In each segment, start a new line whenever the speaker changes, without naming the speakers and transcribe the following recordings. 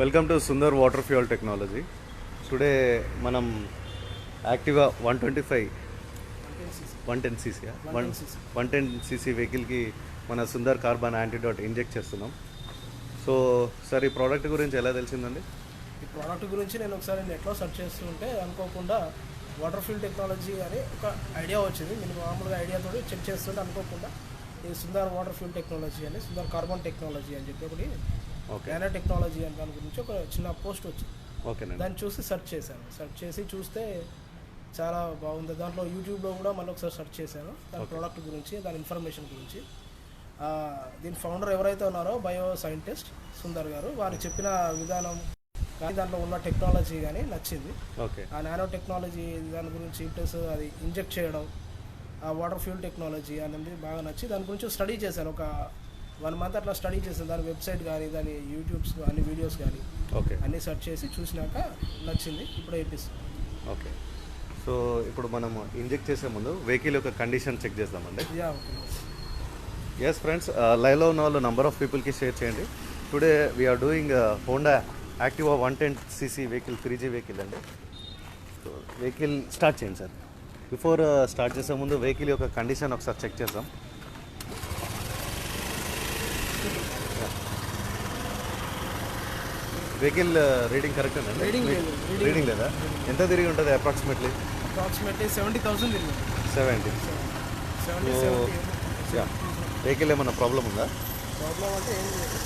Welcome to Sundar water fuel technology. Today మనం Activa 125 110cc 110cc వెహికల్కి మన సుందర్ కార్బన్ యాంటీడాట్ ఇంజెక్ట్ చేస్తున్నాం. సో సార్, ఈ ప్రోడక్ట్ గురించి ఎలా తెలిసిందండి?
ఈ ప్రోడక్ట్ గురించి నేను ఒకసారి నెట్లో సెర్చ్ చేస్తుంటే అనుకోకుండా వాటర్ ఫ్యూల్ టెక్నాలజీ అని ఒక ఐడియా వచ్చింది. నేను మామూలుగా ఐడియాతో చెక్ చేస్తుంటే అనుకోకుండా ఈ సుందర్ వాటర్ ఫ్యూల్ టెక్నాలజీ అని, సుందర్ కార్బన్ టెక్నాలజీ అని చెప్పి ఒకటి నానో టెక్నాలజీ అని దాని గురించి ఒక చిన్న పోస్ట్ వచ్చింది.
ఓకేనండి.
దాన్ని చూసి సెర్చ్ చేశాను. సెర్చ్ చేసి చూస్తే చాలా బాగుంది. దాంట్లో యూట్యూబ్లో కూడా మళ్ళీ ఒకసారి సెర్చ్ చేశాను దాని ప్రోడక్ట్ గురించి, దాని ఇన్ఫర్మేషన్ గురించి. దీని ఫౌండర్ ఎవరైతే ఉన్నారో బయో సైంటిస్ట్ సుందర్ గారు, వారు చెప్పిన విధానం కానీ దాంట్లో ఉన్న టెక్నాలజీ కానీ నచ్చింది.
ఓకే.
ఆ నానో టెక్నాలజీ దాని గురించి ప్లస్ అది ఇంజెక్ట్ చేయడం, ఆ వాటర్ ఫ్యూల్ టెక్నాలజీ అనేది బాగా నచ్చి దాని గురించి స్టడీ చేశాను. ఒక 1 month అట్లా స్టడీ చేశాను. దాని వెబ్సైట్ కానీ, దాని యూట్యూబ్స్ అన్ని వీడియోస్ కానీ
ఓకే
అన్నీ సెర్చ్ చేసి చూసినాక నచ్చింది. ఇప్పుడు వేపిస్తాం.
ఓకే. సో ఇప్పుడు మనం ఇంజెక్ట్ చేసే ముందు వెహికల్ యొక్క కండిషన్ చెక్ చేద్దామండి. ఎస్ ఫ్రెండ్స్, లైవ్లో ఉన్న వాళ్ళు నెంబర్ ఆఫ్ పీపుల్కి షేర్ చేయండి. Today we are doing Honda Activa 110cc vehicle, 3G vehicle అండి. సో వెహికల్ స్టార్ట్ చేయండి సార్. బిఫోర్ స్టార్ట్ చేసే ముందు వెహికల్ యొక్క కండిషన్ ఒకసారి చెక్ చేద్దాం. వెహికల్ రీడింగ్ కరెక్ట్ అండి? రీడింగ్ లేదా? ఎంత తిరిగి ఉంటుంది అప్రాక్సిమేట్లీ
70,000 తిరిగింది.
70. వెహికల్ ఏమన్నా ప్రాబ్లం ఉందా?
ప్రాబ్లం అంటే ఏం లేదు.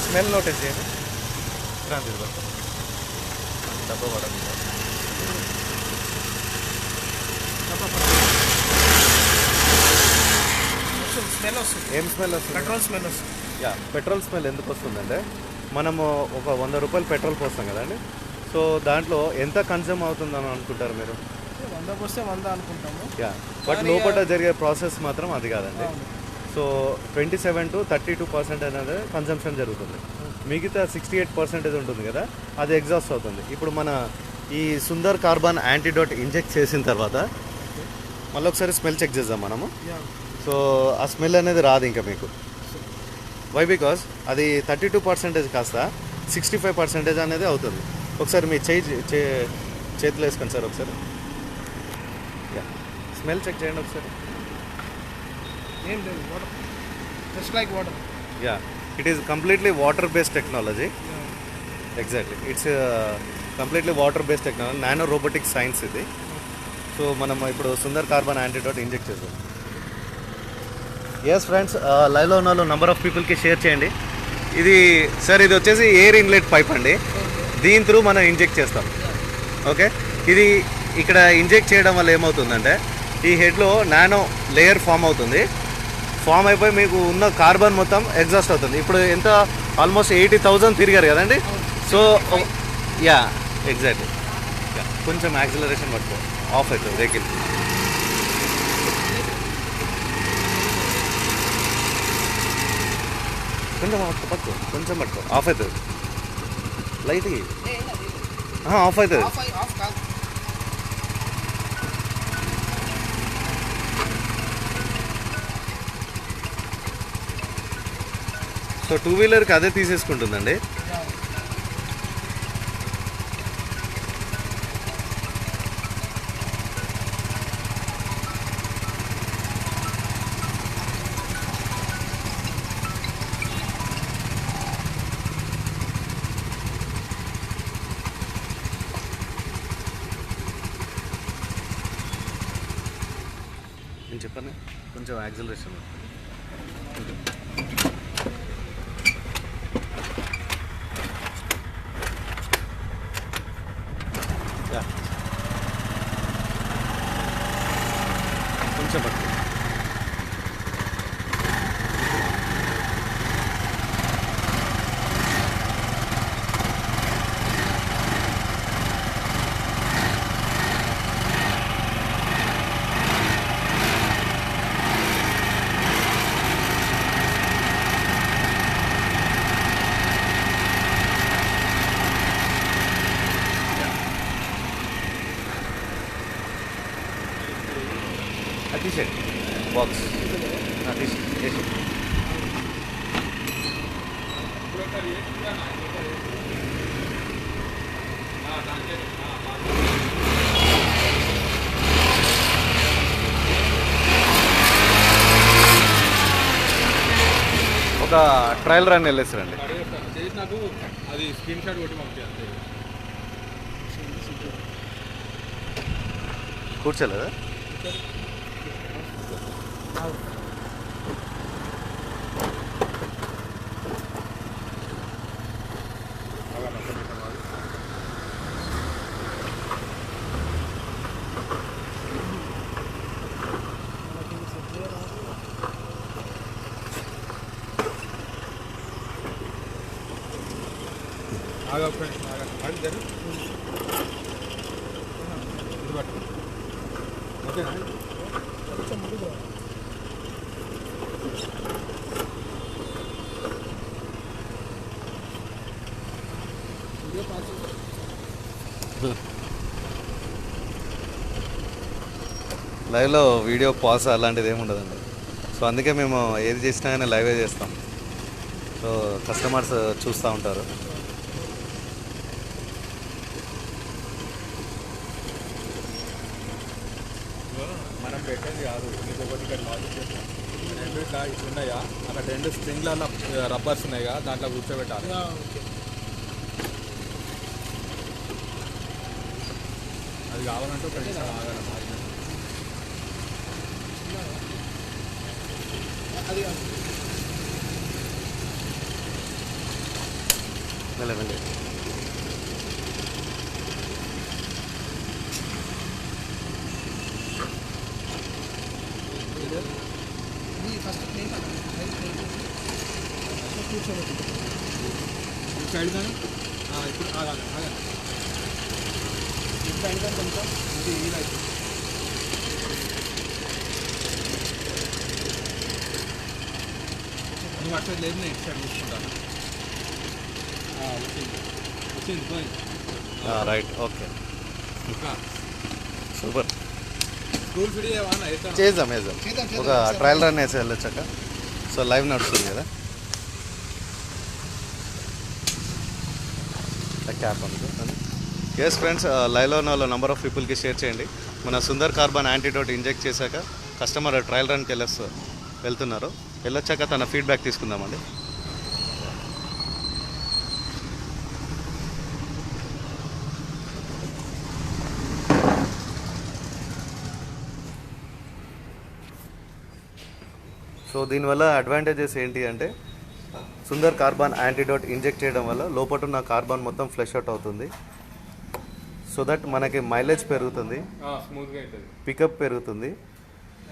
స్మెల్ నోటీస్ చేయండి. డబ్బా పడదు.
స్మెల్ వస్తుంది.
ఏం స్మెల్ వస్తుంది?
పెట్రోల్ స్మెల్ వస్తుంది.
పెట్రోల్ స్మెల్ ఎందుకు వస్తుందంటే, మనము ఒక 100 రూపాయలు పెట్రోల్ పోస్తాం కదండి. సో దాంట్లో ఎంత కన్జ్యూమ్ అవుతుందని అనుకుంటారు మీరు?
100 పోస్తే 100 అనుకుంటాము.
బట్ లోపల జరిగే ప్రాసెస్ మాత్రం అది కాదండి. సో 27 to 32% అనేది కన్జంప్షన్ జరుగుతుంది. మిగతా 68% ఉంటుంది కదా, అది ఎగ్జాస్ట్ అవుతుంది. ఇప్పుడు మన ఈ సుందర్ కార్బన్ యాంటీడాట్ ఇంజెక్ట్ చేసిన తర్వాత మళ్ళీ ఒకసారి స్మెల్ చెక్ చేద్దాం మనము. సో ఆ స్మెల్ అనేది రాదు ఇంకా మీకు. వై? బికాస్ అది 32% కాస్త 65% అనేది అవుతుంది. ఒకసారి మీ చేతిలో వేసుకోండి సార్ ఒకసారి. స్మెల్ చెక్ చేయండి ఒకసారి.
ఏం లేదు, water, just like water.
It is completely water based technology. Exactly, it's completely water based technology, nano robotic science ఇది. సో మనం ఇప్పుడు సుందర్ కార్బన్ యాంటీడాట్ ఇంజెక్ట్ చేద్దాం. ఎస్ ఫ్రెండ్స్, లైవ్లో ఉన్న వాళ్ళు నెంబర్ ఆఫ్ పీపుల్కి షేర్ చేయండి. ఇది సార్, ఇది వచ్చేసి ఎయిర్ ఇన్లెట్ పైప్ అండి. దీని త్రూ మనం ఇంజెక్ట్ చేస్తాం. ఓకే. ఇది ఇక్కడ ఇంజెక్ట్ చేయడం వల్ల ఏమవుతుందంటే, ఈ హెడ్లో నానో లేయర్ ఫామ్ అవుతుంది. ఫామ్ అయిపోయి మీకు ఉన్న కార్బన్ మొత్తం ఎగ్జాస్ట్ అవుతుంది. ఇప్పుడు ఎంత, ఆల్మోస్ట్ 80,000 తిరిగారు కదండి. So exactly. కొంచెం యాక్సిలరేషన్ పట్టుకో, ఆఫ్ అవుతుంది వెహికల్. కొంచెం పట్టుకో, ఆఫ్ అవుతుంది. లైట్గా ఆఫ్ అవుతుంది. సో 2-వీలర్కి అదే తీసేసుకుంటుందండి. నేను చెప్పాను కొంచెం యాక్సిలరేషన్. కొంచెం పట్టు. తీసేయండి బాక్స్ తీసి ఒక ట్రయల్ రన్ వెళ్ళేసారండి.
చేసి నాకు అది స్క్రీన్ షాట్ కొట్టి పంపి అంతే.
కూర్చోలేదా?
ఆగా ఫ్రెండ్స్ ఆగా జరు ఓకేనా?
కొంచెం ముందుకు రా. వీడియో పాస్
లైవ్లో వీడియో పాస్ అలాంటిది ఏమి ఉండదండి. సో అందుకే మేము ఏది చేసినా కానీ లైవే చేస్తాం. సో కస్టమర్స్ చూస్తూ ఉంటారు.
మనం పెట్టేది కాదు, నీకు ఒకటి ఇక్కడ లాజిక్ చేస్తాం. రెండు ఇట్లా ఉన్నాయా, అక్కడ రెండు స్ట్రింగ్ల రబ్బర్స్ ఉన్నాయిగా, దాంట్లో కూర్చోబెట్టాలి.
ఓకే.
అది కావాలంటే ఒక నిమిషం ఆగాలి.
అది కాదు.
వెళ్ళండి.
ఇది ఫస్ట్ ప్లేట్ కూర్చోబెట్టి
సైడ్ కానీ ఇప్పుడు ఆగాలి ఆగాలి.
ఇప్పుడు అయినా కొంచెం ఇది వీలైతే
నువ్వు అట్లా లేదు, నేను ఇటు సైడ్ చూసుకుంటాను. వచ్చింది వచ్చింది పోయింది.
Right, okay, super.
స్కూల్ ఫిడి ఏమన్నా
చేద్దాం. ఒక ట్రయల్ రన్ వేసి వెళ్ళొచ్చాక. సో లైవ్ నడుస్తుంది కదా, క్యాప్ అనుకో. ఎస్ ఫ్రెండ్స్, లైవ్లో ఉన్న వాళ్ళ నెంబర్ ఆఫ్ పీపుల్కి షేర్ చేయండి. మన సుందర్ కార్బన్ యాంటీడోట్ ఇంజెక్ట్ చేశాక కస్టమర్ ట్రయల్ రన్కి వెళ్తున్నారు. వెళ్ళొచ్చాక తన ఫీడ్బ్యాక్ తీసుకుందామండి. సో దీనివల్ల అడ్వాంటేజెస్ ఏంటి అంటే, సుందర్ కార్బన్ యాంటీడోట్ ఇంజెక్ట్ చేయడం వల్ల లోపల ఉన్న కార్బన్ మొత్తం ఫ్లెష్ అవుట్ అవుతుంది. సో దట్ మనకి మైలేజ్ పెరుగుతుంది,
స్మూత్గా అవుతుంది,
పికప్ పెరుగుతుంది,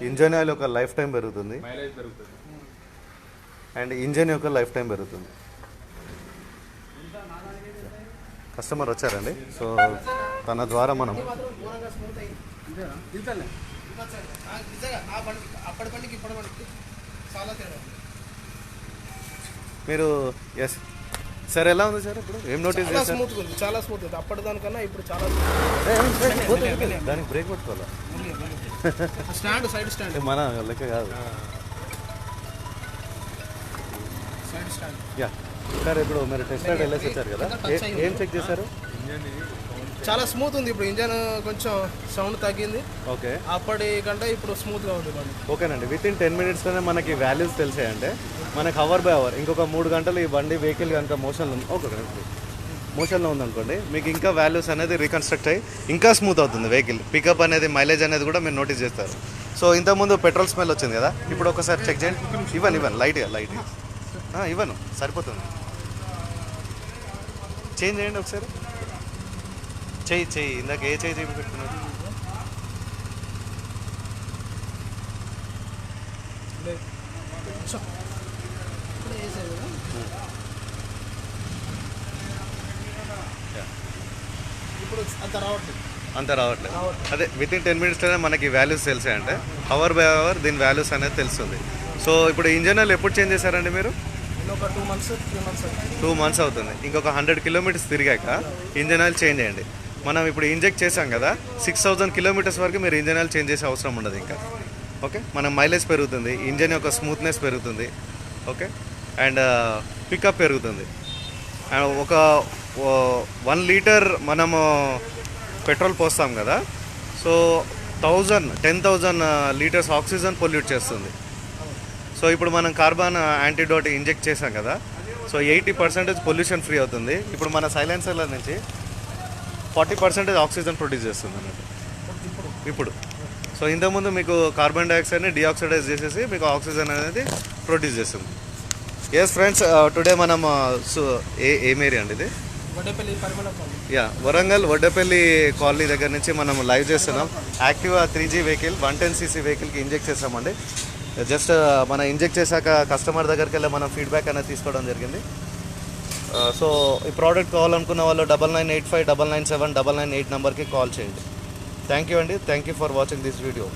ఇంజన్ ఆయిల్ యొక్క లైఫ్ టైం పెరుగుతుంది,
మైలేజ్ పెరుగుతుంది,
అండ్ ఇంజన్ యొక్క లైఫ్ టైం పెరుగుతుంది. కస్టమర్ వచ్చారండి. సో తన ద్వారా మనం
ఘోరంగా స్మూత్ అయింది. అప్పటి బండికి ఇప్పటి బండికి చాలా తేడా.
మీరు ఎస్ సార్, ఎలా ఉంది సార్? ఇప్పుడు ఏం నోటీస్
చాలా
చేశారు?
స్మూత్గా ఉంది, చాలా స్మూత్ ఉంది. అప్పటి దానికన్నా ఇప్పుడు చాలా
దానికి బ్రేక్ పట్టుకోవాలా?
స్టాండ్ సైడ్ స్టాండ్
అంటే మన లెక్క కాదు.
Side stand.
యా సార్, ఇప్పుడు మీరు టెస్ట్ రైడ్ వెళ్ళేసి వచ్చారు కదా, ఏం చెక్ చేశారు?
చాలా స్మూత్ ఉంది. ఇప్పుడు ఇంజన్ కొంచెం సౌండ్ తగ్గింది.
ఓకే,
అప్పటి కంటే ఇప్పుడు స్మూత్గా ఉంది బండి.
ఓకేనండి. విత్ ఇన్ 10 minutesలోనే మనకి వాల్యూస్ తెలిసాయంటే మనకి అవర్ బై అవర్ ఇంకొక 3 గంటలు ఈ బండి వెహికల్ కనుక మోషన్లో ఉందనుకోండి, మీకు ఇంకా వాల్యూస్ అనేది రీకన్స్ట్రక్ట్ అయ్యి ఇంకా స్మూత్ అవుతుంది వెహికల్. పికప్ అనేది, మైలేజ్ అనేది కూడా మీరు నోటీస్ చేస్తారు. సో ఇంతకుముందు పెట్రోల్ స్మెల్ వచ్చింది కదా, ఇప్పుడు ఒకసారి చెక్ చేయండి. ఇవ్వను లైట్గా ఇవ్వను, సరిపోతుంది. చేంజ్ చేయండి ఒకసారి. చెయ్యి ఇందాక ఏ చెయ్యి పెట్టుకున్నారు?
ఇప్పుడు
అంత రావట్లేదు. అదే విత్ ఇన్ 10 minutesలోనే మనకి వాల్యూస్ తెలిసాయంటే అవర్ బై అవర్ దీని వాల్యూస్ అనేది తెలుస్తుంది. సో ఇప్పుడు ఇంజన్ ఆయిల్ ఎప్పుడు చేంజ్ చేశారండి మీరు?
ఒక 2 months 3 months
2 months అవుతుంది. ఇంకొక 100 kilometers తిరిగాక ఇంజన్ ఆయిల్ చేంజ్ చేయండి. మనం ఇప్పుడు ఇంజెక్ట్ చేసాం కదా, 6000 kilometers వరకు మీరు ఇంజన్ ఆయిల్ చేంజ్ చేసే అవసరం ఉండదు ఇంకా. ఓకే, మన మైలేజ్ పెరుగుతుంది, ఇంజన్ యొక్క స్మూత్నెస్ పెరుగుతుంది. ఓకే, అండ్ పికప్ పెరుగుతుంది. అండ్ ఒక 1 లీటర్ మనము పెట్రోల్ పోస్తాం కదా, సో 10,000 లీటర్స్ ఆక్సిజన్ పొల్యూట్ చేస్తుంది. సో ఇప్పుడు మనం కార్బన్ యాంటీడోట్ ఇంజెక్ట్ చేసాం కదా, సో 80% పొల్యూషన్ ఫ్రీ అవుతుంది. ఇప్పుడు మన సైలెన్సర్ల నుంచి 40% ఆక్సిజన్ ప్రొడ్యూస్ చేస్తుంది అన్నట్టు ఇప్పుడు. సో ఇంతకుముందు మీకు కార్బన్ డైఆక్సైడ్ని డిఆక్సిడైజ్ చేసేసి మీకు ఆక్సిజన్ అనేది ప్రొడ్యూస్ చేస్తుంది. ఎస్ ఫ్రెండ్స్, టుడే మనం ఏం ఏరియా అండి ఇది?
Vaddepalli Parimala colony.
Yeah, Warangal Vaddepalli colony దగ్గర నుంచి మనం లైవ్ చేస్తున్నాం. యాక్టివా 3G వెహికల్ 110cc వెహికల్కి ఇంజెక్ట్ చేసామండి. జస్ట్ మనం ఇంజెక్ట్ చేశాక కస్టమర్ దగ్గరికి వెళ్ళి మనం ఫీడ్బ్యాక్ అనేది తీసుకోవడం జరిగింది. సో ఈ ప్రోడక్ట్ కావాలనుకున్న వాళ్ళు 9985 997 998 నెంబర్కి కాల్ చేయండి. థ్యాంక్ యూ అండి. Thank you for watching this video.